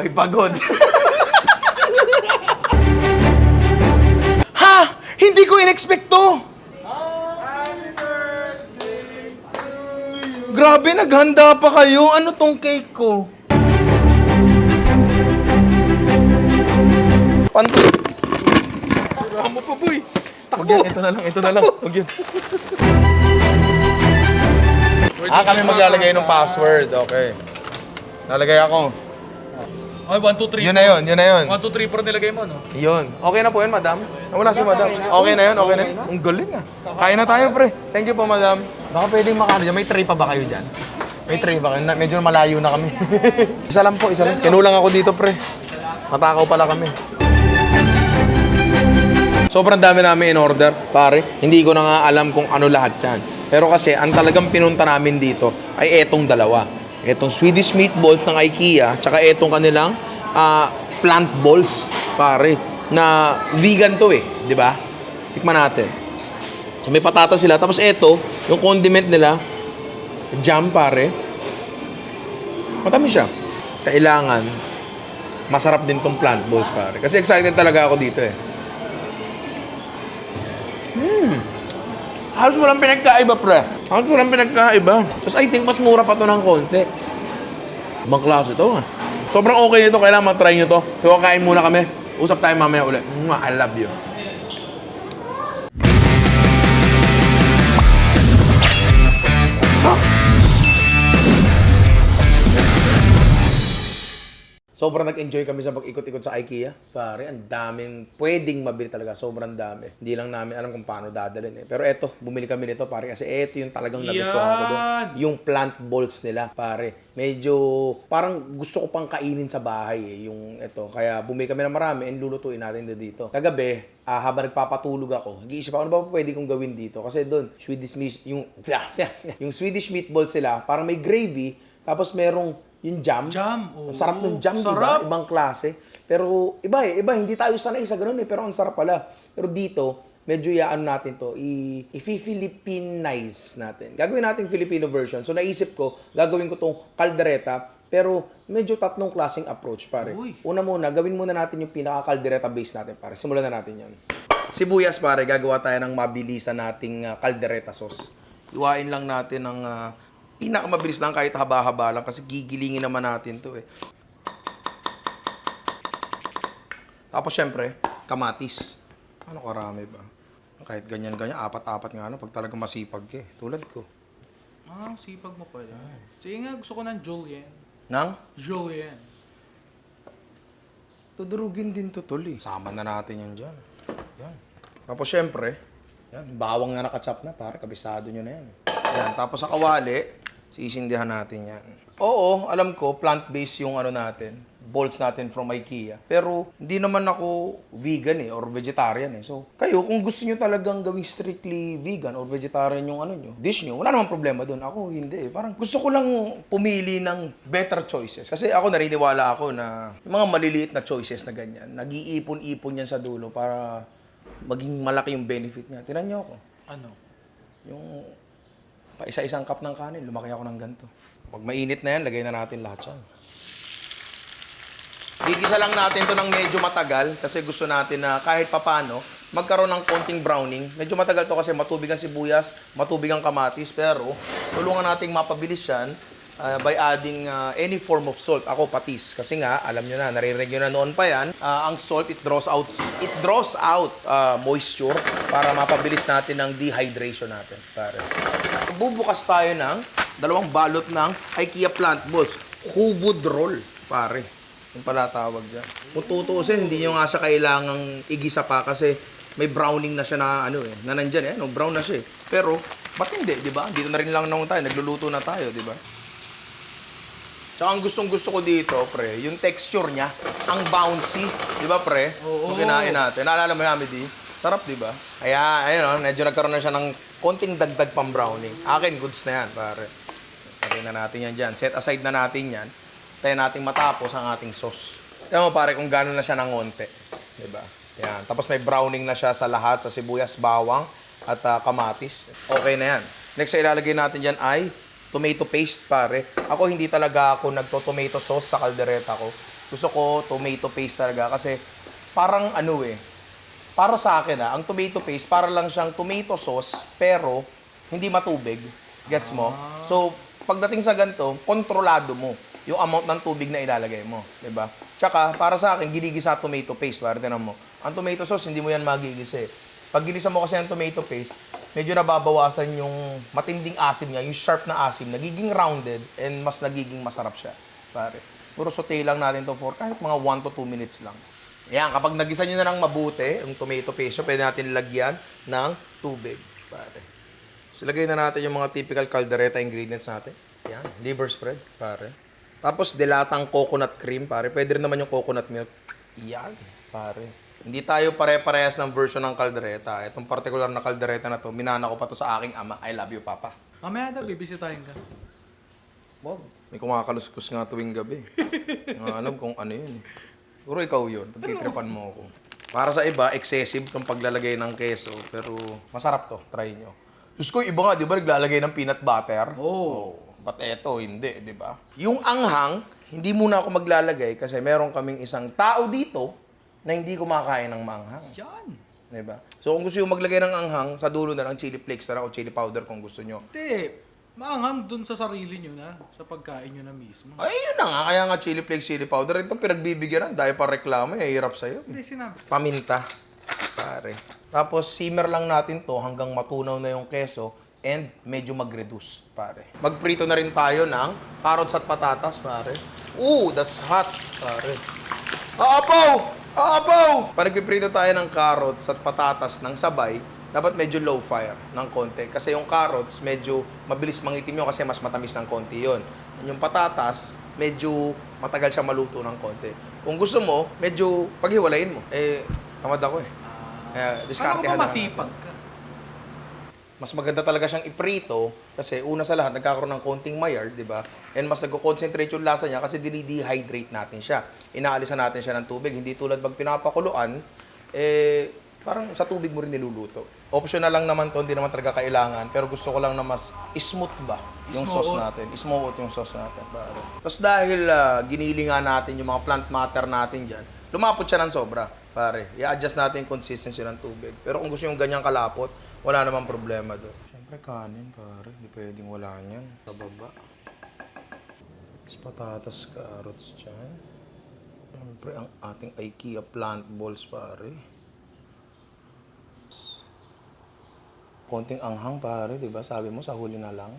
Hoy, pagod. Ha! Hindi ko in-expect to! Grabe, naghanda pa kayo. Ano tong cake ko? Panto. Ramo pa, boy. Huwag yan, ito na lang, ito na lang. Huwag yan. Kami maglalagay ng password. Okay. Lalagay ako. Ay, 1, 2, 3. Yun na yun, yun na yun. 1, 2, 3, 4 nilagay mo, no? Yun. Okay na po yun, madam? Wala si madam. Okay na yun, okay na yun. Ang galing ah. Kain na tayo, pre. Thank you po, madam. Baka pwedeng makano dyan. May tray pa ba kayo dyan? May tray ba kayo? Medyo malayo na kami. Isa lang po, isa lang. Kinulang ako dito, pre. Matakaw pala kami. Sobrang dami namin in order, pare. Hindi ko na nga alam kung ano lahat yan. Pero kasi, ang talagang pinunta namin dito ay etong dalawa. Etong Swedish meatballs ng IKEA, tsaka etong kanilang plant balls, pare. Na vegan to eh, di ba? Tikman natin. So may patatas sila. Tapos eto, yung condiment nila, jam, pare. Matamis siya. Kailangan, masarap din tong plant balls, pare. Kasi excited talaga ako dito eh. Halos walang pinagkaiba, pre. Halos walang pinagkaiba. Tapos I think mas mura pa to ng konti. Ibang klase to, ha. Sobrang okay nito. Kailangan matry nyo to. So, kakain muna kami. Usap tayo mamaya ulit. I love you. Sobrang nag-enjoy kami sa pag-ikot-ikot sa IKEA. Pare, ang daming pwedeng mabili talaga. Sobrang dami. Hindi lang namin alam kung paano dadalhin eh. Pero eto, bumili kami nito, pare. Kasi eto yung talagang nagustuhan ko doon. Yung plant balls nila, pare. Medyo parang gusto ko pang kainin sa bahay eh, yung eto. Kaya bumili kami ng marami and lulutuin natin dito. Kagabi, habang nagpapatulog ako, nag-iisip ako, ano ba pwede kong gawin dito? Kasi doon, yung Swedish meatballs sila, parang may gravy, tapos merong yung jam. Oh. Ang sarap ng jam, di ba? Ibang klase. Pero iba eh, iba. Hindi tayo sanay sa ganun eh, pero ang sarap pala. Pero dito, medyo yaan natin to, i-Philippinize natin. Gagawin natin Filipino version. So naisip ko, gagawin ko tong kaldereta, pero medyo tatlong klaseng approach, pare. Uy. Una muna, gawin muna natin yung pinaka-kaldereta base natin, pare. Simulan na natin yan. Sibuyas, pare, gagawa tayo ng mabilisan nating kaldereta sauce. Iwain lang natin ng pinakamabilis lang kahit haba-haba lang kasi gigilingin naman natin to eh. Tapos syempre, kamatis. Ano karami ba? Kahit ganyan-ganyan, apat-apat nga ano, pag talagang masipag ka eh. Tulad ko. Sipag mo pala. Sige nga, gusto ko ng julienne. Nang? Julienne. Tudurugin din to, tol eh. Sama na natin yan dyan. Yan. Tapos syempre, yan, bawang na nakachop na, para kabisado nyo na yan. Yan, tapos sa kawali, sisindihan natin yan. Oo, alam ko, plant-based yung ano natin, balls natin from IKEA. Pero, hindi naman ako vegan eh, or vegetarian eh. So, kayo, kung gusto nyo talagang gawing strictly vegan or vegetarian yung ano nyo, dish nyo, wala namang problema doon. Ako, hindi eh. Parang gusto ko lang pumili ng better choices. Kasi ako, nariniwala ako na yung mga maliliit na choices na ganyan, nag-iipon-ipon yan sa dulo para maging malaki yung benefit niya. Tinan nyo ako. Ano? Yung pa isa-isang cup ng kanin, lumaki ako ng ganito. Pag mainit na yan, lagay na natin lahat yan. Gigisa lang natin to ng medyo matagal kasi gusto natin na kahit papano magkaroon ng konting browning. Medyo matagal to kasi matubig ang sibuyas, matubig ang kamatis, pero tulungan nating mapabilis yan by adding any form of salt. Ako patis kasi nga alam niyo na, naririnig niyo na noon pa yan. Ang salt it draws out moisture para mapabilis natin ang dehydration natin. Pare. Bubukas tayo ng dalawang balot ng IKEA plant balls. Huvud roll, pare. Yung pala tawag dyan. Kung tutuusin, hindi nyo nga siya kailangang igisa pa kasi may browning na siya na ano eh, na nandyan eh, no? Brown na siya eh. Pero, ba't hindi, di ba? Dito na rin lang naman tayo, nagluluto na tayo, di ba? Tsaka ang gustong-gusto ko dito, pre, yung texture niya, ang bouncy, di ba, pre? Kung kinain natin. Naalala mo yan, Amity? Sarap, di ba? Ayun, oh, medyo nagkaroon na siya ng konting dagdag pang browning. Akin, goods na yan, pare. Lagay na natin yan dyan. Set aside na natin yan. Tayo nating matapos ang ating sauce. Tignan mo, pare, kung gano'n na siya ng onte. Di ba? Yan. Tapos may browning na siya sa lahat, sa sibuyas, bawang, at kamatis. Okay na yan. Next, ilalagay natin dyan ay tomato paste, pare. Ako, hindi talaga ako nagto-tomato sauce sa kaldereta ko. Gusto ko tomato paste talaga kasi parang ano para sa akin ang tomato paste para lang siyang tomato sauce pero hindi matubig. Gets mo? So, pagdating sa ganito, kontrolado mo yung amount ng tubig na ilalagay mo. 'Di ba? Tsaka, para sa akin, ginigisa tomato paste. Para tinan mo. Ang tomato sauce, hindi mo yan magigisa eh. Pag ginisa mo kasi ang tomato paste, medyo nababawasan yung matinding asim niya, yung sharp na asim, nagiging rounded and mas nagiging masarap siya. Pare. Puro saute lang natin to for kahit mga 1 to 2 minutes lang. Yan, kapag nagisa nyo na ng mabuti, yung tomato paste, pwede natin lagyan ng tubig. Pare. So, lagay na natin yung mga typical caldereta ingredients natin. Yan, liver spread, pare. Tapos, delatang coconut cream, pare. Pwede rin naman yung coconut milk. Yan, pare. Hindi tayo pare-parehas ng version ng caldereta. Itong particular na caldereta na to, minana ko pa to sa aking ama. I love you, Papa. Mamaya daw, bibisitahin ka. Wow, may kumakaluskus nga tuwing gabi. Hindi alam kung ano yun. Siguro ikaw yun, pagtitripan mo ako. Para sa iba, excessive itong paglalagay ng keso. Pero masarap to, try nyo. Diyos ko, iba nga, di ba, naglalagay ng peanut butter? Oh. Ba't eto, hindi, di ba? Yung anghang, hindi muna ako maglalagay kasi meron kaming isang tao dito na hindi kumakain ng maanghang. Yan. Di ba? So, kung gusto yung maglagay ng anghang, sa dulo na lang chili flakes na lang o chili powder kung gusto nyo. Hindi. Maanghang dun sa sarili nyo na. Sa pagkain nyo na mismo. Ay, yun na nga. Kaya nga chili flakes, chili powder. Ito pinagbibigyan dahil pa reklamo. Hirap sa'yo. Hindi, sinabi. Paminta. Pare. Tapos, simmer lang natin to hanggang matunaw na yung keso and medyo mag-reduce, pare. Magprito na rin tayo ng carrots at patatas, pare. Ooh, that's hot, pare. Aapaw! Aapaw! Pag nagpiprito tayo ng carrots at patatas ng sabay, dapat medyo low fire ng konti. Kasi yung carrots, medyo mabilis mangitim yun kasi mas matamis ng konti yun. Yung patatas, medyo matagal siya maluto ng konti. Kung gusto mo, medyo paghiwalayin mo. Tamad ako eh. Kaya, Ano diskartehan ka na ba lang masipag natin. ka? Mas maganda talaga siyang iprito kasi una sa lahat, nagkakaroon ng konting mayar, di ba? And mas nagko-concentrate yung lasa niya kasi dinidehydrate natin siya. Inaalisan natin siya ng tubig. Hindi tulad pag pinapakuluan, parang sa tubig mo rin niluluto. Optional lang naman to, hindi naman talaga kailangan. Pero gusto ko lang na mas smooth ba yung Smooth. sauce natin. Smooth yung sauce natin. Pare. Tapos dahil ginilingan natin yung mga plant matter natin dyan, lumapot siya ng sobra. Pare, i-adjust natin yung consistency ng tubig. Pero kung gusto yung ganyang kalapot, wala namang problema doon. Siyempre kanin, pare. Hindi pwedeng wala niyan. Sa baba. Tapos patatas, carrots dyan. Siyempre ang ating IKEA plant balls, pare. Konting anghang, pare. Diba? Sabi mo, sa huli na lang.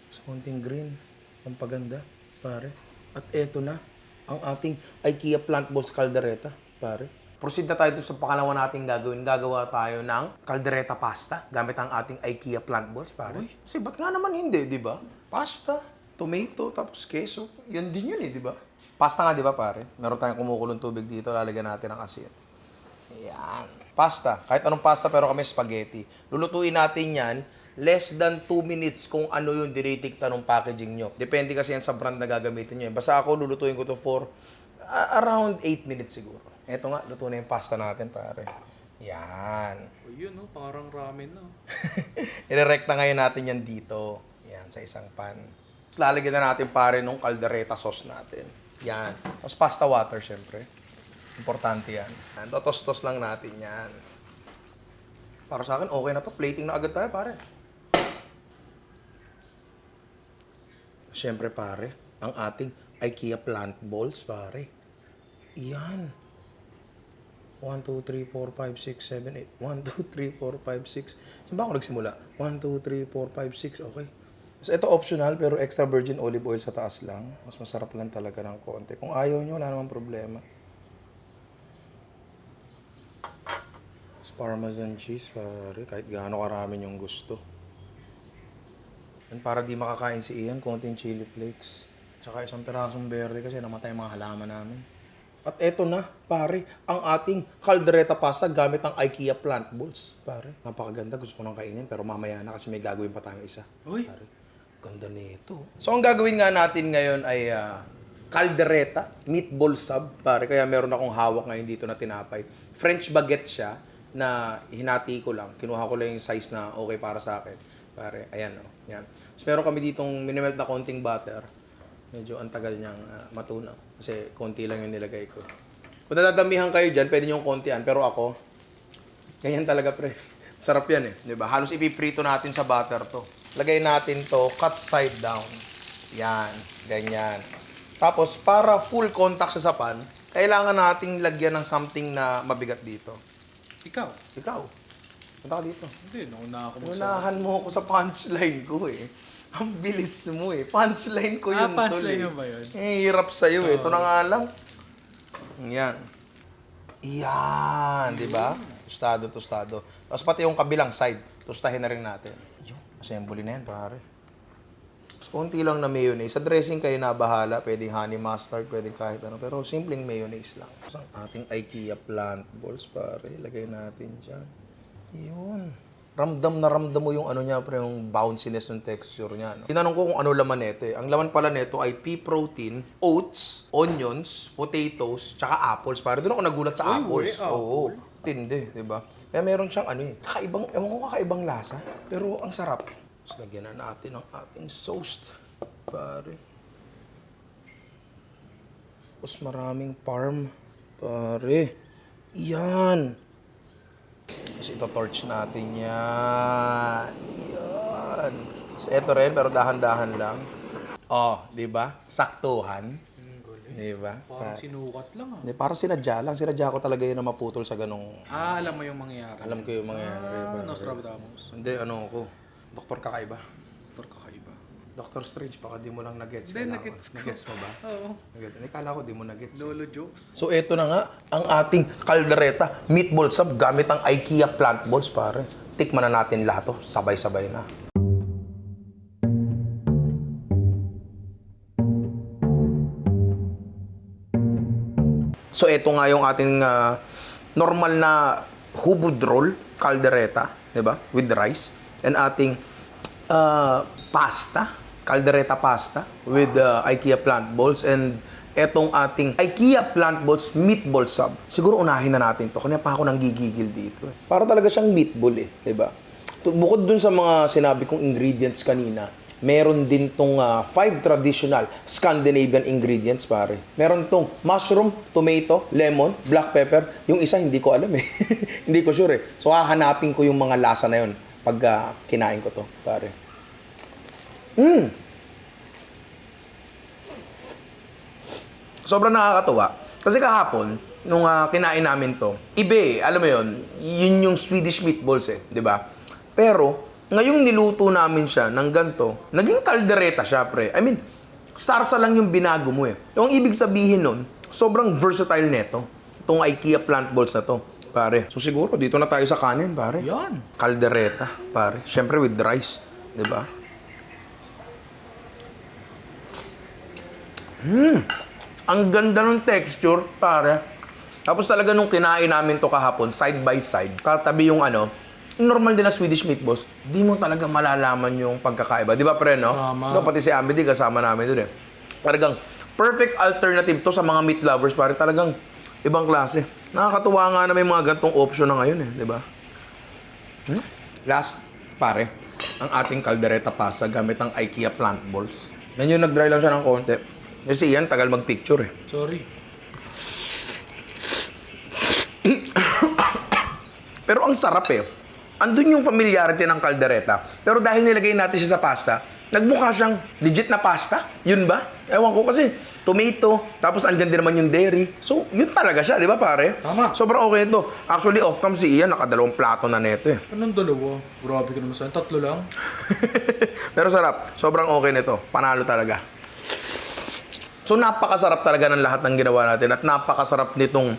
Tapos konting green. Pampaganda, pare. At eto na, ang ating IKEA plant balls caldereta, pare. Proceed na tayo sa pangalawa nating gagawin. Gagawa tayo ng caldereta pasta gamit ang ating IKEA plant balls, pare. Uy. Kasi ba't nga naman hindi, di ba? Pasta, tomato, tapos queso. Yun din yun di ba? Pasta nga, di ba, pare? Meron tayong kumukulong tubig dito. Lalagyan natin ng asin. Yan. Pasta. Kahit anong pasta pero kami spaghetti. Lulutuin natin yan less than 2 minutes kung ano yung dinitikta ng packaging nyo. Depende kasi yan sa brand na gagamitin nyo. Basta ako, lulutuin ko to for around 8 minutes siguro. Eto nga, luto na yung pasta natin, pare. Yan. O yun, no? Parang ramen, no? Irerekta ngayon natin yan dito. Yan, sa isang pan. Lalagyan na natin, pare, nung caldereta sauce natin. Yan. Tapos pasta water, syempre. Importante yan. Yan. Totos-tos lang natin yan. Para sa akin, okay na to. Plating na agad tayo, pare. Siyempre, pare, ang ating IKEA plant balls, pare. Iyan. 1, 2, 3, 4, 5, 6, 7, 8. 1, 2, 3, 4, 5, 6. Saan ba ako nagsimula? 1, 2, 3, 4, 5, 6. Okay. So, ito optional, pero extra virgin olive oil sa taas lang. Mas masarap lang talaga ng konti. Kung ayaw nyo, wala namang problema. Parmesan cheese, pare. Kahit gaano karami yung gusto. And para di makakain si Ian, konting chili flakes. Tsaka isang pirasong berde kasi namatay ang mga halaman namin. At eto na, pare, ang ating caldereta pasta gamit ang IKEA plant balls. Pare, napakaganda. Gusto ko nang kainin pero mamaya na kasi may gagawin pa tayong isa. Uy! Pare, ganda nito. So, ang gagawin nga natin ngayon ay caldereta, meatball sub, pare. Kaya meron akong hawak ngayon dito na tinapay. French baguette siya na hinati ko lang. Kinuha ko lang yung size na okay para sa akin. Pare, ayan o. Yan. So, meron kami ditong minimelt na konting butter. Medyo ang tagal niyang matunaw. Kasi konti lang yung nilagay ko. Kung nadadamihan kayo dyan, pwede niyong kontian. Pero ako, ganyan talaga pre. Sarap yan eh. Diba? Halos ipiprito natin sa butter to. Lagay natin to, cut side down. Yan, ganyan. Tapos, para full contact sa pan, kailangan nating lagyan ng something na mabigat dito. Ikaw? Ikaw, punta ka dito. Hindi, nauna ako Unahan mo ako sa punchline ko eh. Ang bilis mo eh. Punchline ko yun. punchline tol, mo ba yun? Hirap sa'yo eh. Ito na nga lang. Yan. Yan, di ba? Tostado, tostado. Tapos pati yung kabilang side, tostahin na rin natin. Yung assembly na yan, pare. Tapos konti lang na mayonnaise. Sa dressing kayo na bahala. Pwedeng honey mustard, pwedeng kahit ano. Pero simpleng mayonnaise lang. Tapos ang ating IKEA plant balls, pare. Lagay natin dyan. Yun. Ramdam na ramdam mo yung ano niya, pre, yung bounciness ng texture niya. No? Tinanong ko kung ano laman nito eh. Ang laman pala nito ay pea protein, oats, onions, potatoes, tsaka apples. Pare, doon ako nagulat sa apples. Oo. Tindi, di ba? Kaya meron siyang ano eh. Kakaibang, ewan ko kakaibang lasa. Pero ang sarap. Tapos lagyan na natin ang ating sauce. Pare. Tapos maraming parm. Pare. Yan. Tapos ito-torch natin yan. Yan. So, ito rin, pero dahan-dahan lang. Oh, di ba? Saktuhan. Di ba? Parang sinukat lang ah. Hindi, parang sinadya lang. Sinadya ko talaga yun na maputol sa ganong... Alam mo yung mangyayari. Alam ko yung mangyayari. Nostradamus. Hindi, ano ako. Doktor kakaiba. Doktor kakaiba. Dr. Strange, baka di mo lang nagets. Hindi, nagets ko. Nagets mo ba? Oo. Nagets. Hindi, kala ko di mo nagets. Lolo jokes. So, eto na nga, ang ating kaldereta, meatball sub, gamit ang IKEA plant balls, pare. Tikman na natin lahat to, sabay-sabay na. So, eto nga yung ating normal na hubud roll, kaldereta, di ba? With rice. And ating pasta, kaldereta pasta with IKEA plant balls and etong ating IKEA plant balls meatball sub. Siguro unahin na natin to. Kanya pa ako nang gigigil dito. Para talaga siyang meatball eh, 'di ba? Bukod dun sa mga sinabi kong ingredients kanina, meron din tong 5 traditional Scandinavian ingredients, pare. Meron tong mushroom, tomato, lemon, black pepper. Yung isa hindi ko alam eh. Hindi ko sure eh. So hahanapin ko yung mga lasa na yun pag kinain ko to, pare. Sobrang nakakatuwa. Kasi kahapon, nung kinain namin to, iba eh, alam mo yun, yun yung Swedish meatballs eh, di ba? Pero, ngayong niluto namin siya ng ganito, naging kaldereta siya, pre. I mean, sarsa lang yung binago mo eh. Yung ibig sabihin nun, sobrang versatile neto. Itong IKEA plant balls na to, pare. So siguro, dito na tayo sa kanin, pare. Yan. Kaldereta, pare. Siyempre with rice, di ba? Ang ganda ng texture, pare. Tapos talaga nung kinain namin to kahapon, side by side, katabi yung ano, normal din na Swedish meatballs, di mo talaga malalaman yung pagkakaiba. Di ba, pre, no? Tama. No, pati si Amity, kasama namin dun eh. Talagang perfect alternative to sa mga meat lovers, pare. Talagang ibang klase. Nakakatuwa nga na may mga gantong option na ngayon eh, di ba? Last, pare, ang ating kaldereta pasta gamit ang IKEA plant balls. Medyo nag-dry lang siya ng konti. Kasi yan, tagal mag-picture eh. Sorry. Pero ang sarap eh. Andun yung familiarity ng kaldereta. Pero dahil nilagay natin siya sa pasta, nagmukha siyang legit na pasta. Yun ba? Ewan ko kasi tomato, tapos andyan din naman yung dairy. So, yun talaga siya, di ba pare? Tama. Sobrang okay ito. Actually, off-cam si Ian, nakadalawang plato na neto eh. Anong dalawa? Grabe ka naman sa'yo. 3 lang. Pero sarap. Sobrang okay nito. Panalo talaga. So, napakasarap talaga ng lahat ng ginawa natin at napakasarap nitong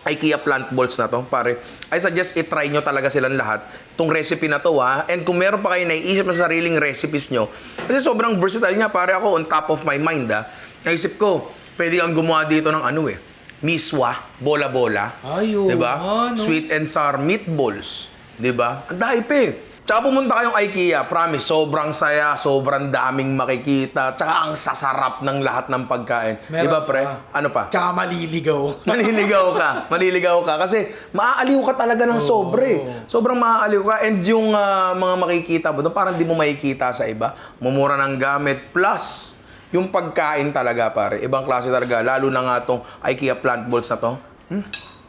IKEA plant balls na to, pare. I suggest i-try nyo talaga silang lahat. Itong recipe na to, ha. And kung meron pa kayo naiisip na sariling recipes nyo, kasi sobrang versatile niya, pare. Ako, on top of my mind, ha. Naisip ko, pwede kang gumawa dito ng ano, eh. Miswa, bola-bola. Ay, oo. Diba? Ano? Sweet and sour meatballs. Diba? Ang dahil pa eh. Tsaka pumunta kayong IKEA, promise, sobrang saya, sobrang daming makikita, tsaka ang sasarap ng lahat ng pagkain. Di ba, pre? Ano pa? Tsaka maliligaw. Maliligaw ka. Kasi maaaliw ka talaga ng sobre. Sobrang maaaliw ka. And yung mga makikita mo doon, parang di mo makikita sa iba. Mumura ng gamit. Plus, Yung pagkain talaga, pare. Ibang klase talaga. Lalo na nga tong IKEA plant balls na to.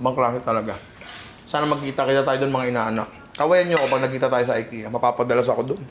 Ibang klase talaga. Sana magkita kita tayo doon mga inaanak. Kawayan nyo ako pag nagkita tayo sa IKEA. Mapapadalas ako doon.